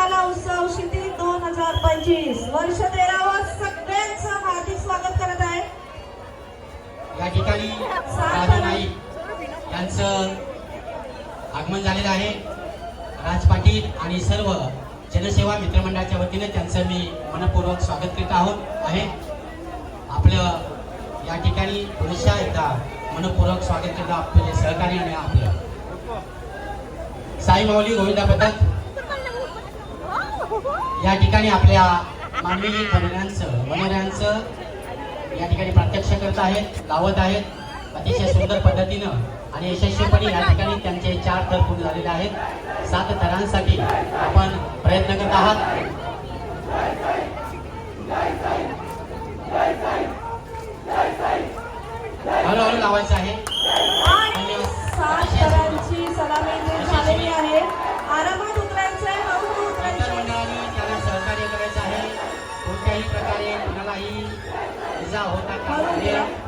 निराला उत्सव शिती 2025 वर्ष 13वा सगळ्यांचं हार्दिक स्वागत करत आहे। या ठिकाणी राजू नाईक यांचं आगमन झालेलं आहे। राज पाटील आणि सर्व जनसेवा मित्रमंडळाच्या वतीने त्यांचं मी मनपूर्वक स्वागत करीत आहे। आपलं या ठिकाणी पुन्हा एकदा मनपूर्वक स्वागत करत आपले सहकारी आणि आपलं साई माऊली गोविंदा पथक या ठिकाणी आपल्या मानवी मनोऱ्यांचं या ठिकाणी प्रत्यक्ष करत आहेत, लावत आहेत अतिशय सुंदर पद्धतीनं आणि यशस्वीपणे या ठिकाणी त्यांचे 4 थर पूर्ण झालेले आहेत। 7 थरांसाठी आपण प्रयत्न करत आहात। हळूहळू लावायचं आहे आणि 7 थरांची सलामी झालेली आहे। आरामात उतरायचं आहे, हळूहळू उतरायचं आहे। मंडळाने त्याला सहकार्य करायचं आहे। कोणत्याही प्रकारे कुणालाही इजा होता कामा नये।